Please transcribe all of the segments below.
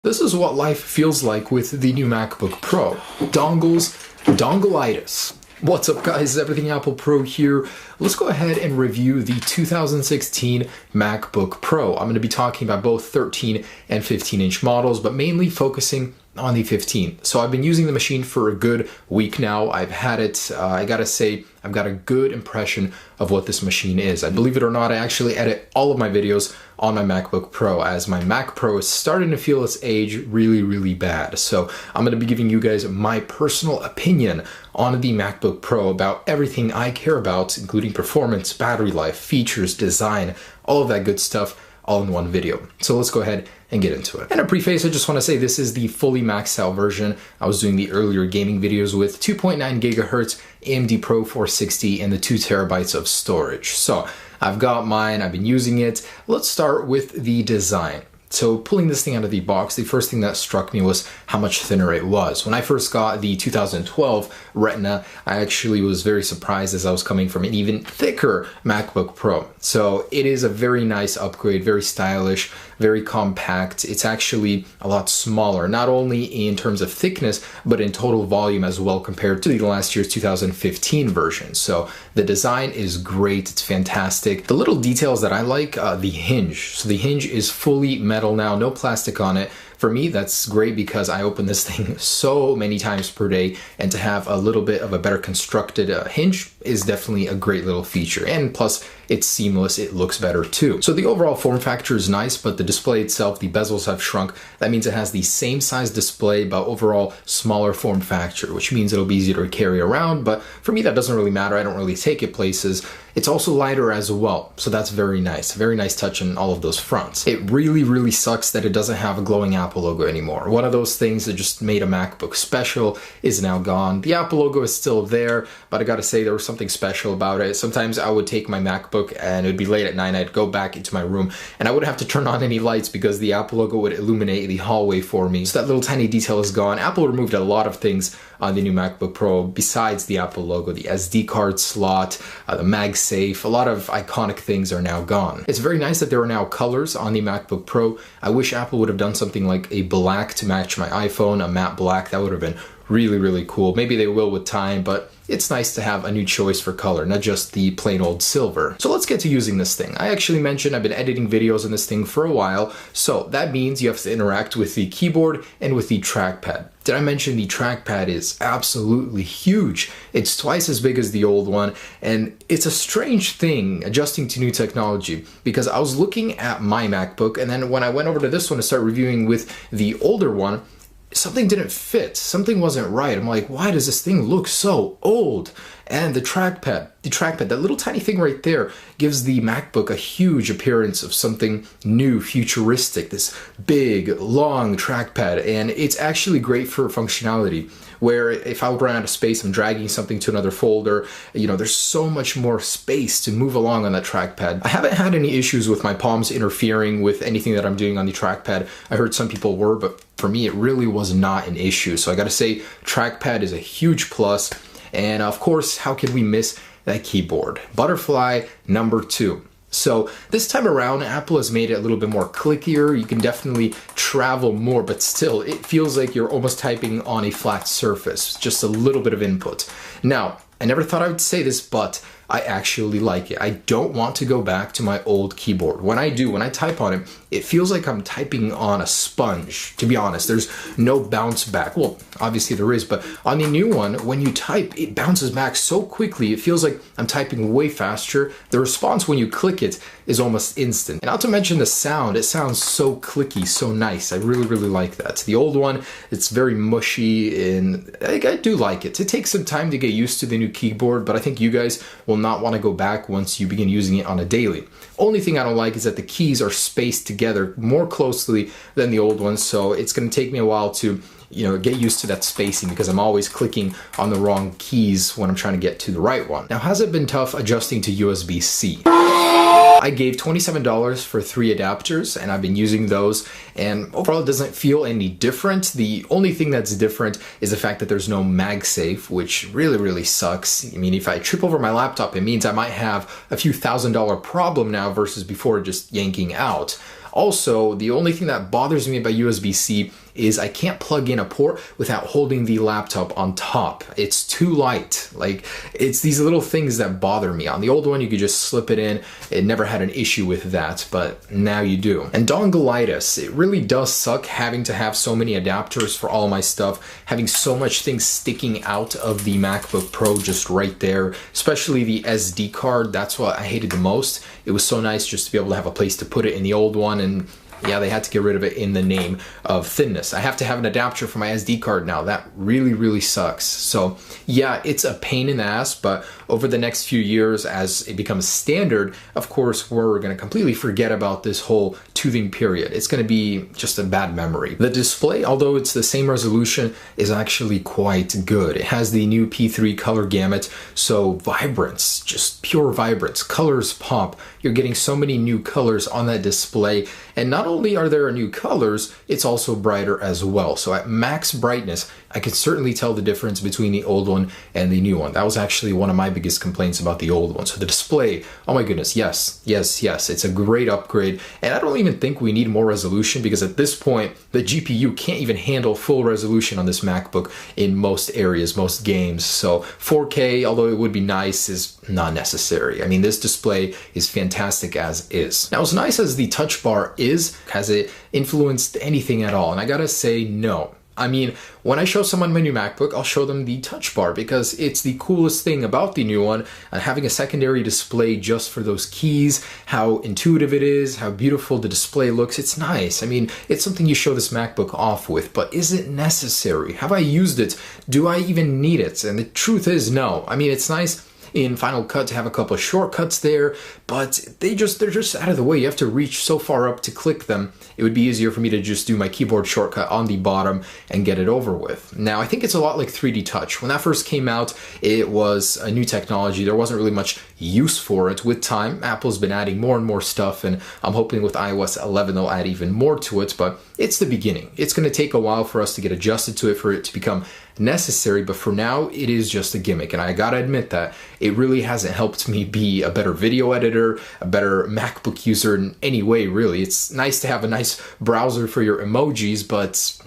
This is what life feels like with the new MacBook Pro. Dongles, dongleitis. What's up guys, Everything Apple Pro here. Let's go ahead and review the 2016 MacBook Pro. I'm going to be talking about both 13 and 15-inch models, but mainly focusing on the 15. So I've been using the machine for a good week now. I've had it, I gotta say, I've got a good impression of what this machine is. And believe it or not, I actually edit all of my videos on my MacBook Pro, as my Mac Pro is starting to feel its age really bad. So I'm gonna be giving you guys my personal opinion on the MacBook Pro about everything I care about, including performance, battery life, features, design, all of that good stuff, all in one video. So let's go ahead and get into it. And a preface, I just want to say this is the fully maxed out version. I was doing the earlier gaming videos with 2.9 gigahertz AMD Pro 460 and the 2 terabytes of storage. So I've got mine, I've been using it. Let's start with the design. So pulling this thing out of the box, the first thing that struck me was how much thinner it was. When I first got the 2012 Retina, I actually was very surprised as I was coming from an even thicker MacBook Pro. So it is a very nice upgrade, very stylish, very compact. It's actually a lot smaller, not only in terms of thickness, but in total volume as well compared to the last year's 2015 version. So the design is great, it's fantastic. The little details that I like, the hinge. So the hinge is fully metal now, no plastic on it. For me, that's great because I open this thing so many times per day, and to have a little bit of a better constructed hinge is definitely a great little feature. And plus, it's seamless, it looks better too. So the overall form factor is nice, but the display itself, the bezels have shrunk. That means it has the same size display, but overall smaller form factor, which means it'll be easier to carry around. But for me, that doesn't really matter. I don't really take it places. It's also lighter as well, so that's very nice. Very nice touch on all of those fronts. It really sucks that it doesn't have a glowing Apple logo anymore. One of those things that just made a MacBook special is now gone. The Apple logo is still there, but I gotta say there was something special about it. Sometimes I would take my MacBook and it'd be late at night, I'd go back into my room and I wouldn't have to turn on any lights because the Apple logo would illuminate the hallway for me. So that little tiny detail is gone. Apple removed a lot of things on the new MacBook Pro besides the Apple logo. The SD card slot, the MagSafe, a lot of iconic things are now gone. It's very nice that there are now colors on the MacBook Pro. I wish Apple would have done something like a black to match my iPhone, a matte black. That would have been really cool. Maybe they will with time, but it's nice to have a new choice for color, not just the plain old silver. So let's get to using this thing. I actually mentioned I've been editing videos on this thing for a while, so that means you have to interact with the keyboard and with the trackpad. Did I mention the trackpad is absolutely huge? It's twice as big as the old one, and it's a strange thing adjusting to new technology, because I was looking at my MacBook, and then when I went over to this one to start reviewing with the older one, something didn't fit, something wasn't right. I'm like, why does this thing look so old? And the trackpad, that little tiny thing right there gives the MacBook a huge appearance of something new, futuristic, this big, long trackpad. And it's actually great for functionality, where if I would run out of space, I'm dragging something to another folder, you know, there's so much more space to move along on that trackpad. I haven't had any issues with my palms interfering with anything that I'm doing on the trackpad. I heard some people were, but for me, it really was not an issue. So I gotta say, trackpad is a huge plus. And of course, how could we miss that keyboard? Butterfly number 2. So this time around, Apple has made it a little bit more clickier. You can definitely travel more, but still, it feels like you're almost typing on a flat surface, just a little bit of input. Now, I never thought I would say this, but I actually like it. I don't want to go back to my old keyboard. When I do, when I type on it, it feels like I'm typing on a sponge, to be honest. There's no bounce back. Well, obviously there is, but on the new one, when you type, it bounces back so quickly. It feels like I'm typing way faster. The response when you click it is almost instant. And not to mention the sound, it sounds so clicky, so nice. I really like that. The old one, it's very mushy, and I do like it. It takes some time to get used to the new keyboard, but I think you guys will not want to go back once you begin using it on a daily. Only thing I don't like is that the keys are spaced together more closely than the old ones, so it's going to take me a while to get used to that spacing, because I'm always clicking on the wrong keys when I'm trying to get to the right one. Now, has it been tough adjusting to USB-C? I gave $27 for 3 adapters, and I've been using those, and overall it doesn't feel any different. The only thing that's different is the fact that there's no MagSafe, which really sucks. I mean, if I trip over my laptop, it means I might have a few $1,000 problem now versus before just yanking out. Also, the only thing that bothers me about USB-C is I can't plug in a port without holding the laptop on top. It's too light. Like, it's these little things that bother me. On the old one, you could just slip it in. It never had an issue with that, but now you do. And dongleitis, it really does suck having to have so many adapters for all my stuff, having so much things sticking out of the MacBook Pro just right there, especially the SD card. That's what I hated the most. It was so nice just to be able to have a place to put it in the old one, and yeah, they had to get rid of it in the name of thinness. I have to have an adapter for my SD card now. That really, really sucks. So yeah, it's a pain in the ass, but over the next few years, as it becomes standard, of course, we're gonna completely forget about this whole toothing period. It's gonna be just a bad memory. The display, although it's the same resolution, is actually quite good. It has the new P3 color gamut, so vibrance, just pure vibrance. Colors pop. You're getting so many new colors on that display, and not only are there new colors, it's also brighter as well. So at max brightness, I can certainly tell the difference between the old one and the new one. That was actually one of my biggest complaints about the old one. So the display, oh my goodness, yes, it's a great upgrade. And I don't even think we need more resolution, because at this point, the GPU can't even handle full resolution on this MacBook in most areas, most games. So 4K, although it would be nice, is not necessary. I mean, this display is fantastic as is. Now, as nice as the touch bar is, has it influenced anything at all? And I gotta say, no. I mean, when I show someone my new MacBook, I'll show them the touch bar because it's the coolest thing about the new one. And having a secondary display just for those keys, how intuitive it is, how beautiful the display looks, it's nice. I mean, it's something you show this MacBook off with, but is it necessary? Have I used it? Do I even need it? And the truth is no. I mean, it's nice in Final Cut to have a couple of shortcuts there, but they're just out of the way. You have to reach so far up to click them. It would be easier for me to just do my keyboard shortcut on the bottom and get it over with. Now, I think it's a lot like 3D Touch. When that first came out, it was a new technology. There wasn't really much use for it. With time, Apple's been adding more and more stuff, and I'm hoping with iOS 11 they'll add even more to it, but it's the beginning. It's going to take a while for us to get adjusted to it, for it to become necessary, but for now it is just a gimmick, and I gotta admit that it really hasn't helped me be a better video editor, a better MacBook user in any way, really. It's nice to have a nice browser for your emojis, but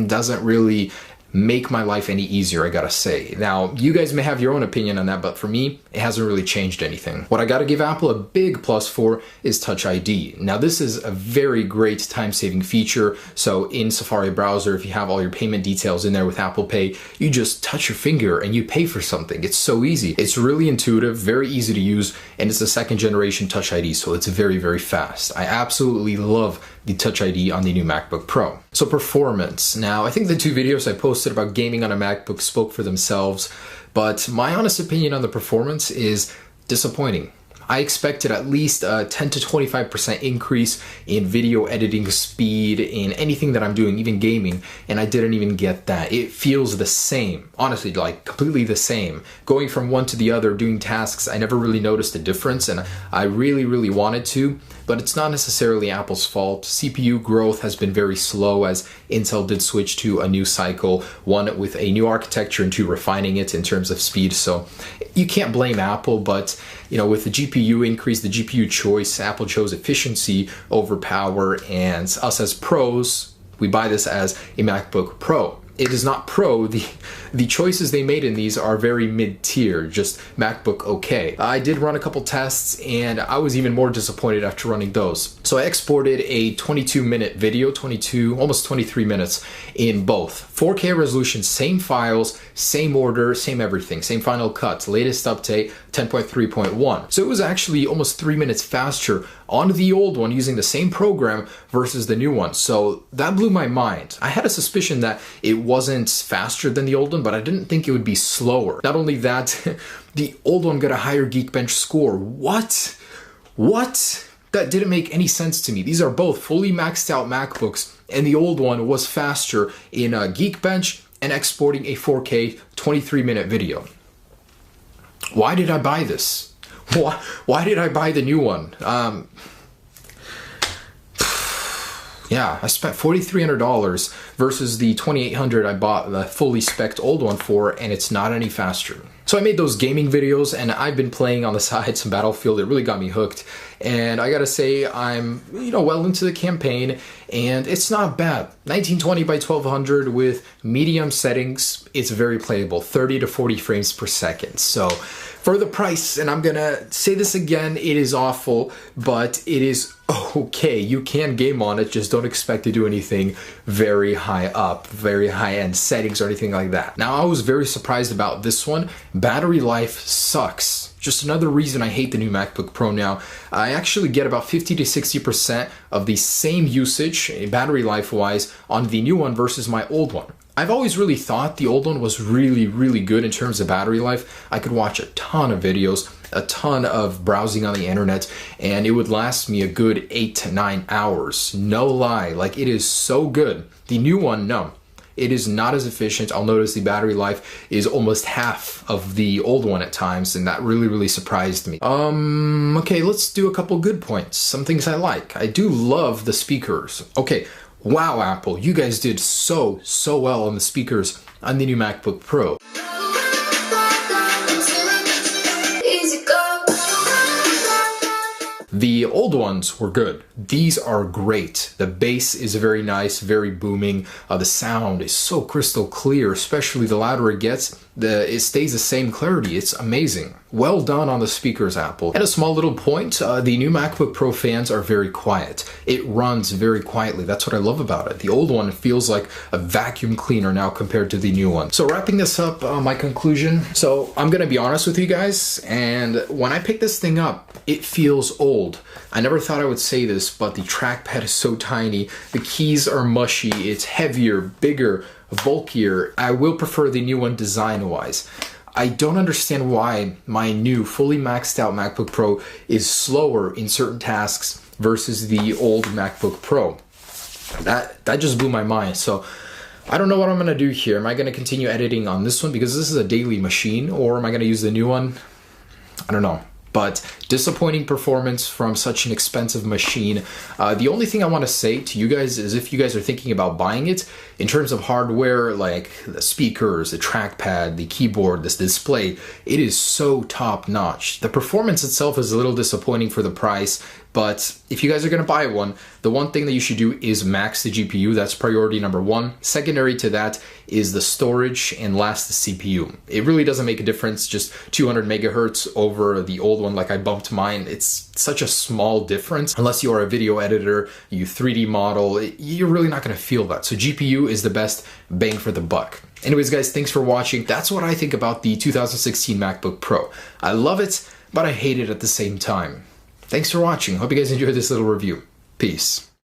doesn't really make my life any easier, I gotta say. Now, you guys may have your own opinion on that, but for me, it hasn't really changed anything. What I gotta give Apple a big plus for is Touch ID. Now, this is a very great time-saving feature. So in Safari browser, if you have all your payment details in there with Apple Pay, you just touch your finger and you pay for something. It's so easy. It's really intuitive, very easy to use, and it's a second generation Touch ID, so it's very, very fast. I absolutely love the Touch ID on the new MacBook Pro. So performance. Now, I think the two videos I posted about gaming on a MacBook spoke for themselves, but my honest opinion on the performance is disappointing. I expected at least a 10 to 25% increase in video editing speed in anything that I'm doing, even gaming, and I didn't even get that. It feels the same, honestly, like completely the same. Going from one to the other, doing tasks, I never really noticed a difference, and I really, really wanted to, but it's not necessarily Apple's fault. CPU growth has been very slow as Intel did switch to a new cycle, one with a new architecture and two refining it in terms of speed. So you can't blame Apple, but you know, with the GPU increase, the GPU choice, Apple chose efficiency over power, and us as pros, we buy this as a MacBook Pro. It is not Pro. The choices they made in these are very mid-tier, just MacBook okay. I did run a couple tests, and I was even more disappointed after running those. So I exported a 22-minute video, almost 23 minutes in both. 4K resolution, same files, same order, same everything, same Final Cut, latest update, 10.3.1. So it was actually almost 3 minutes faster on the old one using the same program versus the new one. So that blew my mind. I had a suspicion that it wasn't faster than the old one, but I didn't think it would be slower. Not only that, the old one got a higher Geekbench score. What? That didn't make any sense to me. These are both fully maxed out MacBooks, and the old one was faster in Geekbench and exporting a 4K 23-minute video. Why did I buy this? Why did I buy the new one? Yeah, I spent $4,300 versus the $2,800 I bought the fully spec'd old one for, and it's not any faster. So I made those gaming videos, and I've been playing on the side some Battlefield. It really got me hooked. And I gotta say, I'm, well into the campaign, and it's not bad. 1920 by 1200 with medium settings, it's very playable, 30 to 40 frames per second. So for the price, and I'm gonna say this again, it is awful, but it is okay. You can game on it, just don't expect to do anything very high up, very high-end settings or anything like that. Now, I was very surprised about this one. Battery life sucks. Just another reason I hate the new MacBook Pro now. I actually get about 50 to 60% of the same usage, battery life-wise, on the new one versus my old one. I've always really thought the old one was really, really good in terms of battery life. I could watch a ton of videos, a ton of browsing on the internet, and it would last me a good 8 to 9 hours. No lie, like it is so good. The new one, no. It is not as efficient. I'll notice the battery life is almost half of the old one at times, and that really, really surprised me. Okay, let's do a couple good points. Some things I like. I do love the speakers. Okay, wow, Apple, you guys did so well on the speakers on the new MacBook Pro. The old ones were good. These are great. The bass is very nice, very booming. The sound is so crystal clear, especially the louder it gets. It stays the same clarity. It's amazing. Well done on the speakers, Apple. And a small little point, the new MacBook Pro fans are very quiet. It runs very quietly. That's what I love about it. The old one feels like a vacuum cleaner now compared to the new one. So wrapping this up, my conclusion. So I'm gonna be honest with you guys, and when I picked this thing up, it feels old. I never thought I would say this, but the trackpad is so tiny. The keys are mushy. It's heavier, bigger, bulkier. I will prefer the new one design-wise. I don't understand why my new fully maxed out MacBook Pro is slower in certain tasks versus the old MacBook Pro. That just blew my mind. So I don't know what I'm gonna do here. Am I gonna continue editing on this one because this is a daily machine, or am I gonna use the new one? I don't know. But disappointing performance from such an expensive machine. The only thing I want to say to you guys is if you guys are thinking about buying it, in terms of hardware, like the speakers, the trackpad, the keyboard, this display, it is so top notch. The performance itself is a little disappointing for the price, but if you guys are going to buy one, the one thing that you should do is max the GPU. That's priority number one. Secondary to that is the storage, and last the CPU. It really doesn't make a difference, just 200 megahertz over the old one, like I bumped mine. It's such a small difference. Unless you are a video editor, you 3D model, you're really not going to feel that. So GPU is the best bang for the buck. Anyways, guys, thanks for watching. That's what I think about the 2016 MacBook Pro. I love it, but I hate it at the same time. Thanks for watching. Hope you guys enjoyed this little review. Peace.